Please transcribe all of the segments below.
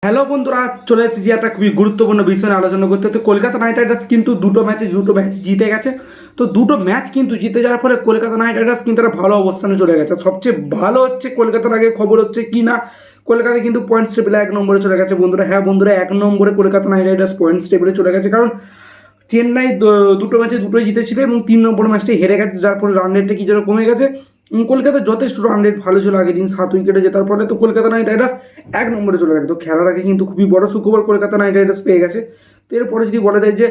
Hello বন্ধুরা, চলে এসেছি একটা খুবই গুরুত্বপূর্ণ বিষয় নিয়ে আলোচনা করতে। তো কলকাতা নাইট রাইডার্স কিন্তু দুটো ম্যাচ জিতে গেছে। তো দুটো ম্যাচ কিন্তু জিতে যাওয়ার ফলে কলকাতা নাইট রাইডার্স কিন্তু একটা ভালো অবস্থানে চলে গেছে। সবচেয়ে ভালো হচ্ছে কলকাতার আগে খবর হচ্ছে কি না, কলকাতা কিন্তু পয়েন্টস টেবিলে 1 নম্বরে চলে গেছে বন্ধুরা। হ্যাঁ বন্ধুরা, 1 নম্বরে কলকাতা নাইট রাইডার্স পয়েন্টস টেবিলে চলে গেছে, কারণ চেন্নাই দুটো ম্যাচে দুটোই জিতেছিল এবং 3 নম্বর ম্যাচটা হেরে গেছে, যার ফলে রান রেটটা কি যেন কমে গেছে। কলকাতা যথেষ্ট রান রেট ভালো ছিল আগের দিন, 7 উইকেটে জেতার ফলে তো কলকাতা নাইট রাইডার্স 1 নম্বরে চলে গেছে। তো খেলার আগে কিন্তু খুবই বড় সুখবর কলকাতা নাইট রাইডার্স পেয়ে গেছে। তো এরপরে যদি বলা যায় যে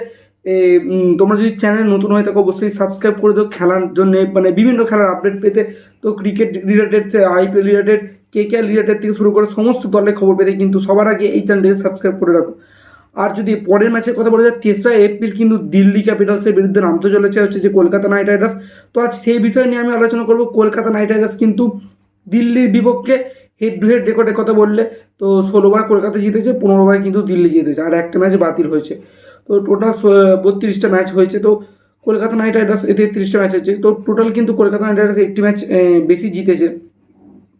তোমরা যদি চ্যানেল নতুন হয়ে থাকো অবশ্যই সাবস্ক্রাইব করে দাও খেলার জন্য, মানে বিভিন্ন খেলার আপডেট পেতে। তো cricket related, IPL related, KKR related থেকে শুরু করে সমস্ত দলের খবর পেতে কিন্তু সবার আগে এই চ্যানেলটিকে সাবস্ক্রাইব করে রাখো। আর যদি পরের ম্যাচের কথা বলা যায়, 3রা এপ্রিল কিন্তু দিল্লি ক্যাপিটালসের বিরুদ্ধে নামতে চলেছে হচ্ছে যে কলকাতা নাইট রাইডার্স। তো আজ সেই বিষয় নিয়ে আমি আলোচনা করব। কলকাতা নাইট রাইডার্স কিন্তু দিল্লির বিপক্ষে হেড টু হেড রেকর্ডের কথা বললে তো 16বার কলকাতা জিতেছে, 15বার কিন্তু দিল্লি জিতেছে, আর একটা ম্যাচ বাতিল হয়েছে। তো টোটাল 32টা ম্যাচ হয়েছে। তো কলকাতা নাইট রাইডার্স 33টা ম্যাচ হয়েছে। তো টোটাল কিন্তু কলকাতা নাইট রাইডার্স একটি ম্যাচ বেশি জিতেছে।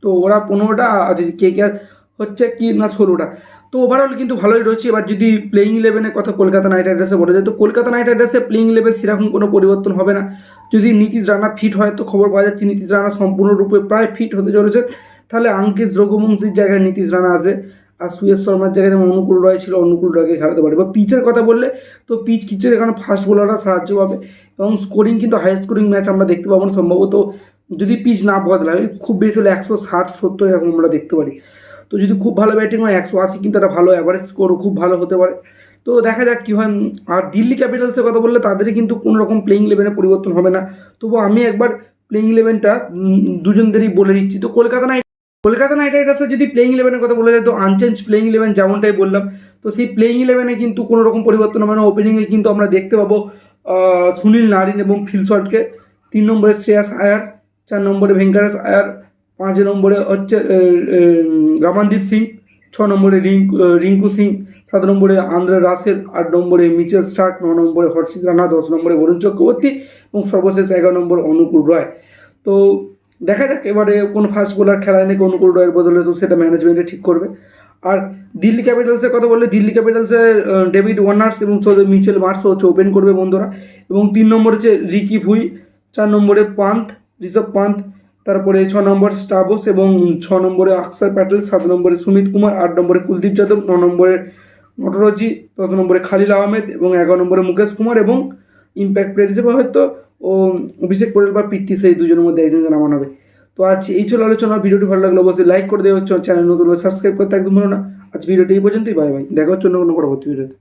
তো ওরা 15টা আছে, কেকেআর হচ্ছে কি না 16টা। তো ওভারঅল কিন্তু ভালোই রয়েছে। এবার যদি প্লেইং ইলেভেনের কথা কলকাতা নাইট রাইডার্সে বলা যায়, তো কলকাতা নাইট রাইডার্সের প্লেইং ইলেভেন সেরকম কোনো পরিবর্তন হবে না। যদি নীতিশ রানা ফিট হয়, তো খবর পাওয়া যাচ্ছে নীতিশ রানা সম্পূর্ণরূপে প্রায় ফিট হতে চলেছে, তাহলে আঙ্কিত রঘুবংশীর জায়গায় নীতিশ রানা আসবে। আর সুয়েশ শর্মার জায়গায় যেমন অনুকূল রয় ছিল, অনুকূল রয়কে খেলাতে পারে। বা পিচের কথা বললে তো পিচ কিছু এখানে ফাস্ট বোলাররা সাহায্য পাবে এবং স্কোরিং কিন্তু হাই স্কোরিং ম্যাচ আমরা দেখতে পাবো না সম্ভবত, যদি পিচ না বদলায়। খুব বেশি হলে 160-170 এরকম আমরা দেখতে পারি। তো যদি খুব ভালো ব্যাটিং হয় 180 কিন্তু একটা ভালো অ্যাভারেজ স্কোরও খুব ভালো হতে পারে। তো দেখা যাক কী হয়। আর দিল্লি ক্যাপিটালসের কথা বললে তাদের কিন্তু কোনো রকম প্লেইং ইলেভেনে পরিবর্তন হবে না। তবু আমি একবার প্লেইং ইলেভেনটা দুজনদেরই বলে দিচ্ছি। তো কলকাতা নাইট রাইডার্সের যদি প্লেইং ইলেভেনের কথা বলা যায়, তো আনচেঞ্জ প্লেইং ইলেভেন যেমনটাই বললাম। তো সেই প্লেইং ইলেভেনে কিন্তু কোনো রকম পরিবর্তন হবে না। ওপেনিংয়ে কিন্তু আমরা দেখতে পাবো সুনীল নারিন এবং ফিল শর্টকে। 3 নম্বরে শ্রেয়াস আয়ার, 4 নম্বরে ভেঙ্কাটেশ আয়ার, 5 নম্বরে হচ্ছে রমনদীপ সিং, 6 নম্বরে রিঙ্কু সিং, 7 নম্বরে আন্দ্রে রাসেল, 8 নম্বরে মিচেল স্টার্ক, 9 নম্বরে হর্ষিত রানা, 10 নম্বরে বরুণ চক্রবর্তী এবং সর্বশেষ 11 নম্বর অনুকূল রয়। তো দেখা যাক এবারে কোন ফাস্ট বোলার খেলায় নাকি অনুকূল রয়ের বদলে, তো সেটা ম্যানেজমেন্টে ঠিক করবে। আর দিল্লি ক্যাপিটালসের কথা বললে দিল্লি ক্যাপিটালসে ডেভিড ওয়ার্নার্স এবং মিচেল মার্শও হচ্ছে ওপেন করবে বন্ধুরা। এবং 3 নম্বরে হচ্ছে রিকি ভুই, 4 নম্বরে পান্থ, ঋষভ পান্থ, তারপরে 6 নম্বর স্টাবোস এবং 6 নম্বরে অক্ষর প্যাটেল, 7 নম্বরে সুমিত কুমার, 8 নম্বরে কুলদীপ যাদব, 9 নম্বরে নটরজি, 10 নম্বরে খালিল আহমেদ এবং 11 নম্বরে মুকেশ কুমার এবং ইম্প্যাক্ট প্লেয়ার হিসেবে হয়তো ও অভিষেক পোরেল বা পৃথ্বী, সেই দুজনের মধ্যে একজনকে নামানো হবে। তো আজ এই ছিল আলোচনা। ভিডিওটি ভালো লাগলে অবশ্যই লাইক করে দেওয়া হচ্ছে, চ্যানেল নতুন সাবস্ক্রাইব করতে একদম ভুলো না। আজ ভিডিওটি এই পর্যন্তই। বাই বাই, দেখা হচ্ছে অন্য কোনো পরবর্তী ভিডিওতে।